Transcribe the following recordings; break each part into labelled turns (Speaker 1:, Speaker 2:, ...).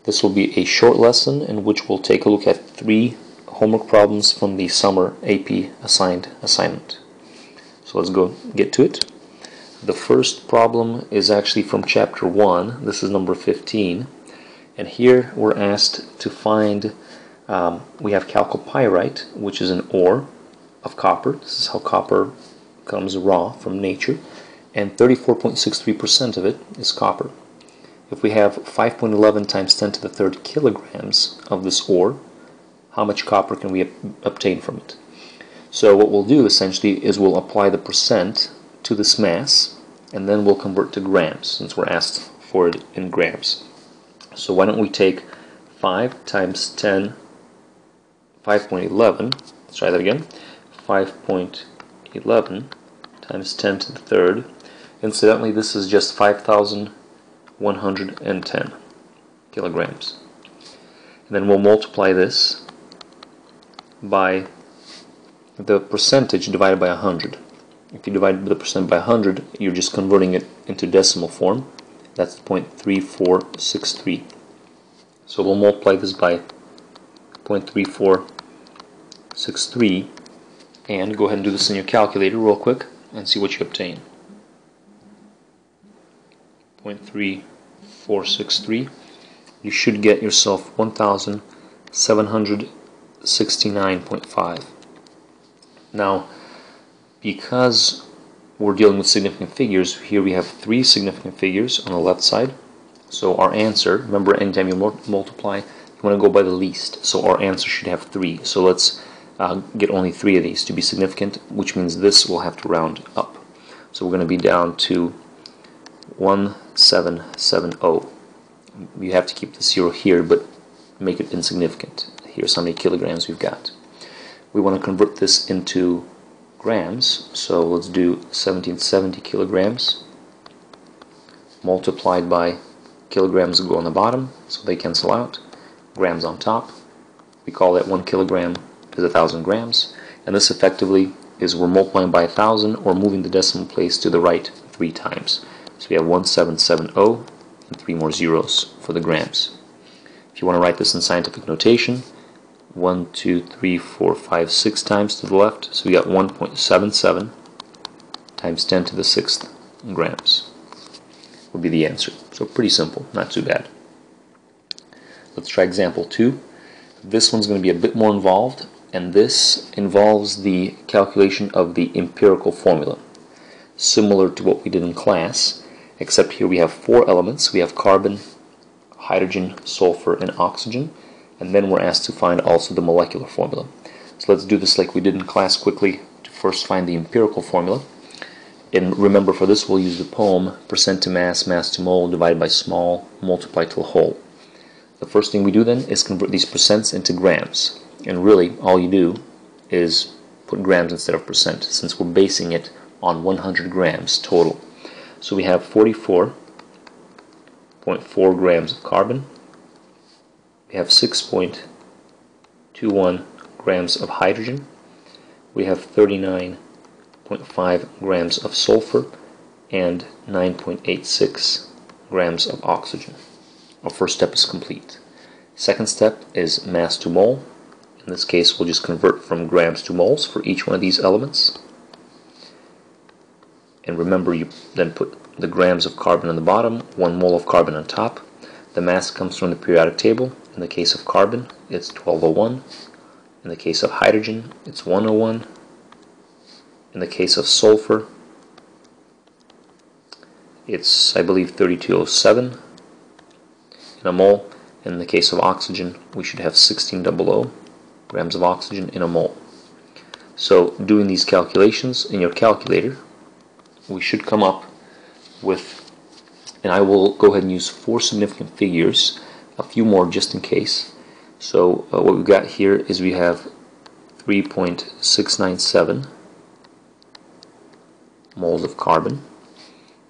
Speaker 1: This will be a short lesson in which we'll take a look at 3 homework problems from the summer AP assigned assignment. So let's go get to it. The first problem is actually from chapter 1. This is number 15. And here we're asked to find, we have chalcopyrite, which is an ore of copper. This is how copper comes raw from nature. And 34.63% of it is copper. If we have 5.11 times 10 to the third kilograms of this ore, how much copper can we obtain from it? So what we'll do essentially is we'll apply the percent to this mass, and then we'll convert to grams since we're asked for it in grams. So why don't we take 5 times 10, 5.11, let's try that again, 5.11 times 10 to the third. Incidentally, this is just 5,110 kilograms. And then we'll multiply this by the percentage divided by 100. If you divide the percent by 100, you're just converting it into decimal form. That's 0.3463. So we'll multiply this by 0.3463 and go ahead and do this in your calculator real quick and see what you obtain. 0.3463. You should get yourself 1,769.5. Now, because we're dealing with significant figures, here we have 3 significant figures on the left side. So our answer, remember anytime you multiply, you want to go by the least. So our answer should have 3. So let's get only 3 of these to be significant, which means this will have to round up. So we're going to be down to 1770. You have to keep the 0 here, but make it insignificant. Here's how many kilograms we've got. We want to convert this into grams, so let's do 1770 kilograms multiplied by kilograms will go on the bottom, so they cancel out. Grams on top. We call that 1 kilogram is 1,000 grams, and this effectively is we're multiplying by 1,000 or moving the decimal place to the right 3 times. So we have 1770 and 3 more zeros for the grams. If you want to write this in scientific notation, 1, 2, 3, 4, 5, 6 times to the left, so we got 1.77 times 10 to the 6th grams would be the answer. So pretty simple, not too bad. Let's try example 2. This one's going to be a bit more involved, and this involves the calculation of the empirical formula, similar to what we did in class, except here we have 4 elements. We have carbon, hydrogen, sulfur, and oxygen, and then we're asked to find also the molecular formula. So let's do this like we did in class quickly to first find the empirical formula. And remember, for this we'll use the poem, percent to mass, mass to mole, divided by small, multiply to whole. The first thing we do then is convert these percents into grams. And really, all you do is put grams instead of percent, since we're basing it on 100 grams total. So we have 44.4 grams of carbon. We have 6.21 grams of hydrogen. We have 39.5 grams of sulfur and 9.86 grams of oxygen. Our first step is complete. Second step is mass to mole. In this case, we'll just convert from grams to moles for each one of these elements. And remember, you then put the grams of carbon on the bottom, 1 mole of carbon on top. The mass comes from the periodic table. In the case of carbon, it's 1201. In the case of hydrogen, it's 101. In the case of sulfur, it's, I believe, 3207 in a mole. In the case of oxygen, we should have 1600 grams of oxygen in a mole. So doing these calculations in your calculator, we should come up with, and I will go ahead and use 4 significant figures, a few more just in case. So what we've got here is we have 3.697 moles of carbon.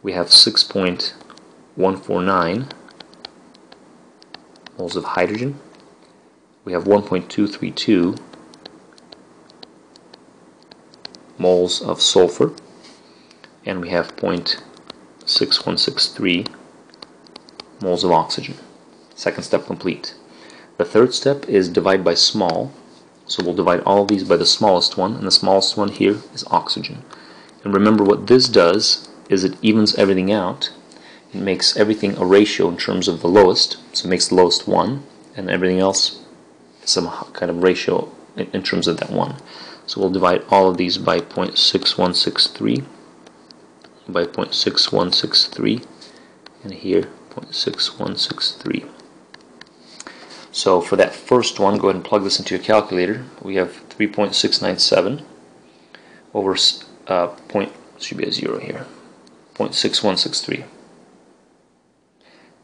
Speaker 1: We have 6.149 moles of hydrogen. We have 1.232 moles of sulfur, and we have 0.6163 moles of oxygen. Second step complete. The third step is divide by small. So we'll divide all of these by the smallest one, and the smallest one here is oxygen. And remember, what this does is it evens everything out. It makes everything a ratio in terms of the lowest, so it makes the lowest 1, and everything else some kind of ratio in terms of that 1. So we'll divide all of these by 0.6163, by 0.6163, and here 0.6163. So for that first one, go ahead and plug this into your calculator. We have 3.697 over should be a 0 here, 0.6163.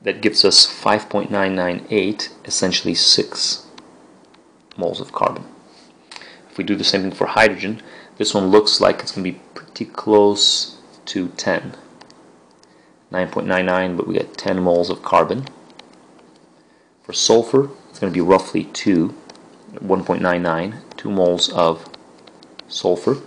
Speaker 1: That gives us 5.998, essentially 6 moles of carbon. If we do the same thing for hydrogen, this one looks like it's going to be pretty close to 10. 9.99, but we got 10 moles of carbon. For sulfur, it's going to be roughly 1.99, 2 moles of sulfur.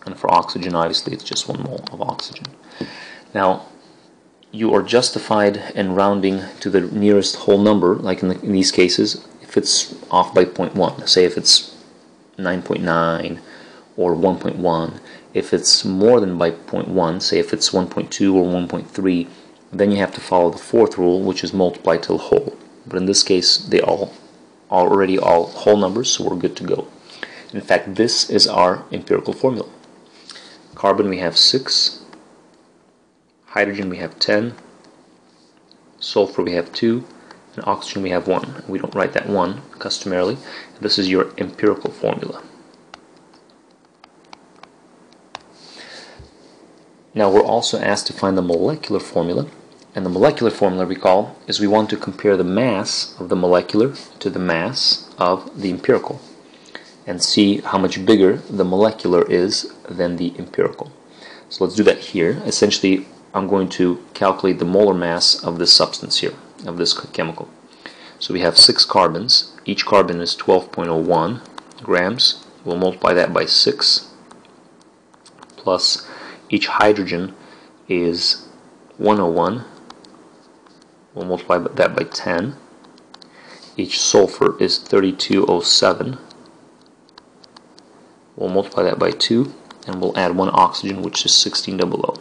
Speaker 1: And for oxygen, obviously, it's just 1 mole of oxygen. Now, you are justified in rounding to the nearest whole number, like in these cases, if it's off by 0.1. Say if it's 9.9 or 1.1. If it's more than by 0.1, say if it's 1.2 or 1.3, then you have to follow the fourth rule, which is multiply till whole. But in this case, they already all whole numbers, so we're good to go. In fact, this is our empirical formula. Carbon we have 6, hydrogen we have 10, sulfur we have 2, and oxygen we have 1. We don't write that 1 customarily. This is your empirical formula. Now we're also asked to find the molecular formula, and the molecular formula, recall, is we want to compare the mass of the molecular to the mass of the empirical and see how much bigger the molecular is than the empirical. So let's do that here. Essentially, I'm going to calculate the molar mass of this substance here, of this chemical. So we have 6 carbons. Each carbon is 12.01 grams. We'll multiply that by 6, plus each hydrogen is 101. We'll multiply that by 10. Each sulfur is 3207. We'll multiply that by 2, and we'll add 1 oxygen, which is 1600.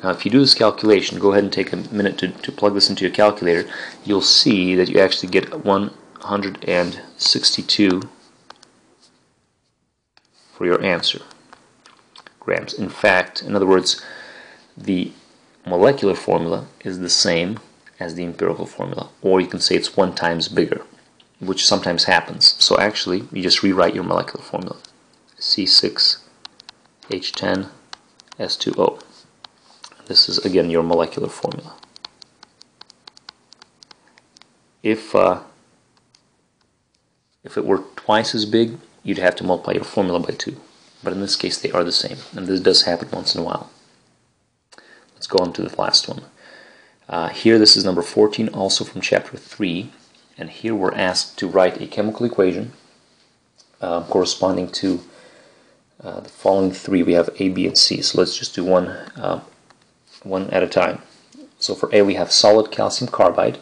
Speaker 1: Now if you do this calculation, go ahead and take a minute to plug this into your calculator. You'll see that you actually get 162 for your answer. Grams. In fact, in other words, the molecular formula is the same as the empirical formula, or you can say it's 1 times bigger, which sometimes happens. So actually, you just rewrite your molecular formula. C6H10S2O. This is again your molecular formula. If it were twice as big, you'd have to multiply your formula by 2. But in this case, they are the same, and this does happen once in a while. Let's go on to the last one. Here, this is number 14, also from chapter 3, and here we're asked to write a chemical equation corresponding to the following 3. We have A, B, and C. So let's just do one at a time. So for A, we have solid calcium carbide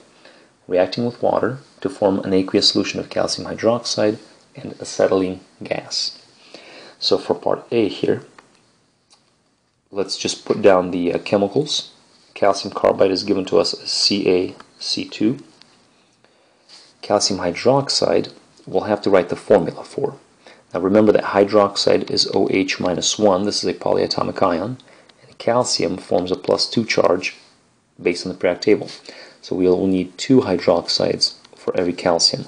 Speaker 1: reacting with water to form an aqueous solution of calcium hydroxide and acetylene gas. So for part A here, let's just put down the chemicals. Calcium carbide is given to us as CaC2. Calcium hydroxide, we'll have to write the formula for. Now remember that hydroxide is OH minus 1. This is a polyatomic ion. And calcium forms a +2 charge based on the periodic table. So we'll need 2 hydroxides for every calcium.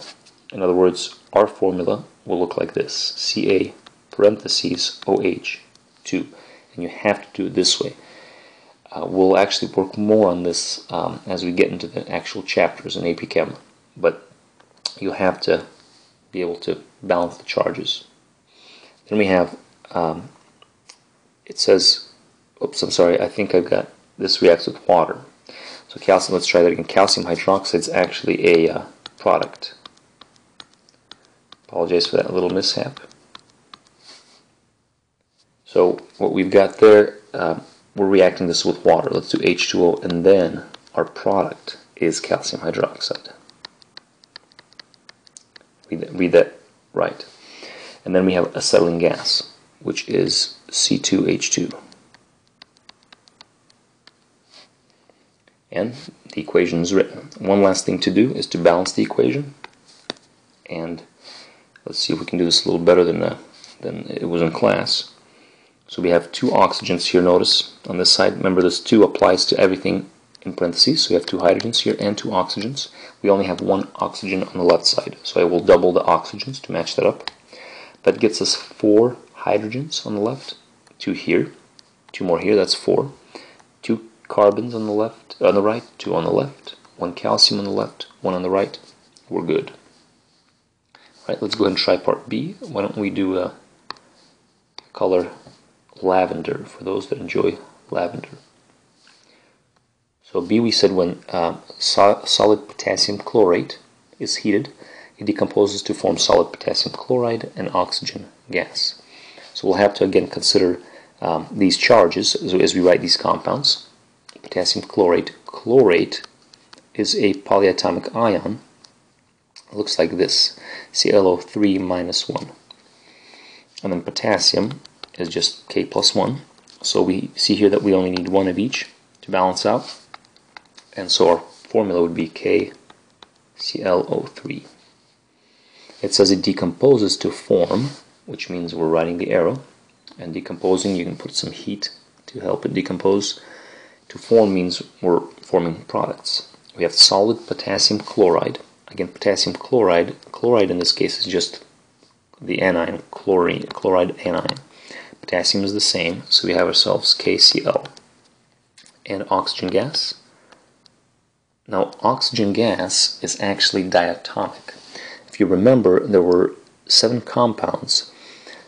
Speaker 1: In other words, our formula will look like this. Ca parentheses OH2. And you have to do it this way. We'll actually work more on this as we get into the actual chapters in AP Chem. But you have to be able to balance the charges. Then we have, it says, oops, I'm sorry, I think I've got, this reacts with water. So calcium, let's try that again. Calcium hydroxide is actually a product. Apologize for that little mishap. So what we've got there, we're reacting this with water. Let's do H2O, and then our product is calcium hydroxide. Read that right. And then we have acetylene gas, which is C2H2. And the equation is written. One last thing to do is to balance the equation. And let's see if we can do this a little better than it was in class. So we have two oxygens here, notice, on this side. Remember, this 2 applies to everything in parentheses, so we have two hydrogens here and two oxygens. We only have one oxygen on the left side, so I will double the oxygens to match that up. That gets us 4 hydrogens on the left, 2 here, 2 more here, that's 4. 2 carbons on the left, on the right, 2 on the left, 1 calcium on the left, 1 on the right. We're good. Alright, let's go ahead and try part B. Why don't we do a color lavender for those that enjoy lavender. So B, we said when solid potassium chlorate is heated, it decomposes to form solid potassium chloride and oxygen gas. So we'll have to again consider these charges as we write these compounds. Potassium chlorate. Chlorate is a polyatomic ion. It looks like this, ClO3 minus 1. And then potassium is just K plus 1. So we see here that we only need 1 of each to balance out. And so our formula would be KClO3. It says it decomposes to form, which means we're writing the arrow. And decomposing, you can put some heat to help it decompose. To form means we're forming products. We have solid potassium chloride. Again, potassium chloride. Chloride in this case is just the anion, chloride anion. Potassium is the same, so we have ourselves KCl. And oxygen gas. Now, oxygen gas is actually diatomic. If you remember, there were 7 compounds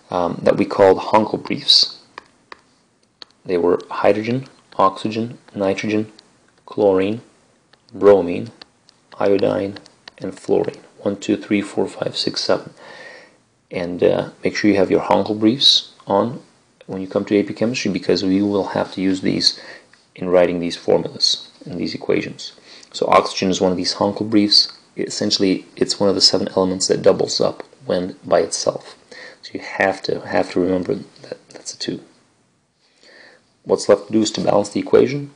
Speaker 1: that we called Hankel-Briefs. They were hydrogen, oxygen, nitrogen, chlorine, bromine, iodine, and fluorine. 1, 2, 3, 4, 5, 6, 7. And make sure you have your Hankel-Briefs on when you come to AP Chemistry, because we will have to use these in writing these formulas and these equations. So oxygen is one of these Hankel-Briefs. Essentially, it's one of the 7 elements that doubles up when by itself. So you have to remember that that's a 2. What's left to do is to balance the equation.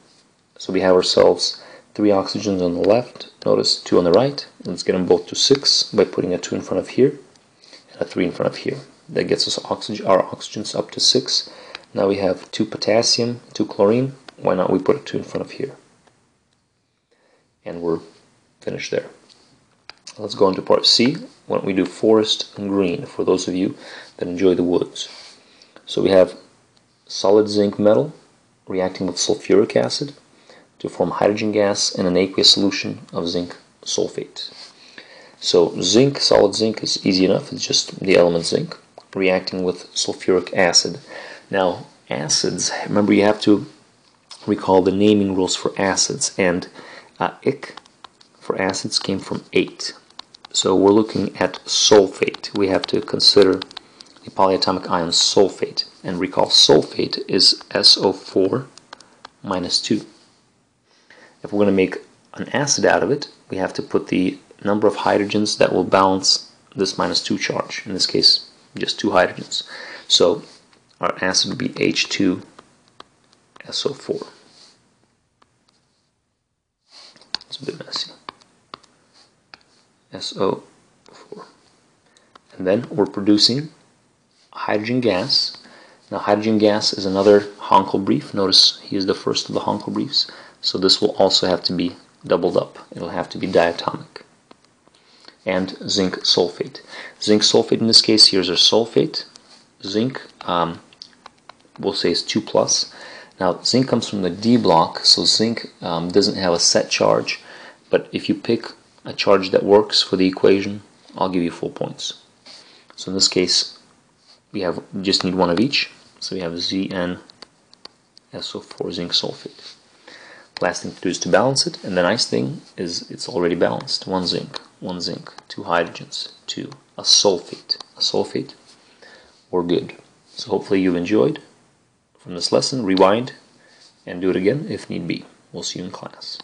Speaker 1: So we have ourselves 3 oxygens on the left. Notice 2 on the right. Let's get them both to 6 by putting a 2 in front of here and a 3 in front of here. That gets us our oxygens up to 6. Now we have 2 potassium, 2 chlorine. Why not we put a 2 in front of here? And we're finished there. Let's go into part C. Why don't we do forest and green for those of you that enjoy the woods. So we have solid zinc metal reacting with sulfuric acid to form hydrogen gas in an aqueous solution of zinc sulfate. So zinc, solid zinc is easy enough. It's just the element zinc reacting with sulfuric acid. Now acids, remember you have to recall the naming rules for acids, and ic for acids came from 8. So we're looking at sulfate. We have to consider the polyatomic ion sulfate, and recall sulfate is SO4 minus 2. If we're going to make an acid out of it, we have to put the number of hydrogens that will balance this minus 2 charge. In this case, just 2 hydrogens. So our acid would be H2SO4. It's a bit messy. SO4. And then we're producing hydrogen gas. Now hydrogen gas is another Hankel-Brief. Notice he is the first of the Hankel-Briefs. So this will also have to be doubled up. It'll have to be diatomic. And zinc sulfate. Zinc sulfate in this case, here's our sulfate. Zinc, we'll say is 2+. Now zinc comes from the D block, so zinc doesn't have a set charge. But if you pick a charge that works for the equation, I'll give you full points. So in this case, we just need 1 of each. So we have ZnSO4 zinc sulfate. Last thing to do is to balance it, and the nice thing is it's already balanced. 1 zinc, 2 hydrogens, 2, a sulfate. We're good. So hopefully you've enjoyed from this lesson. Rewind and do it again if need be. We'll see you in class.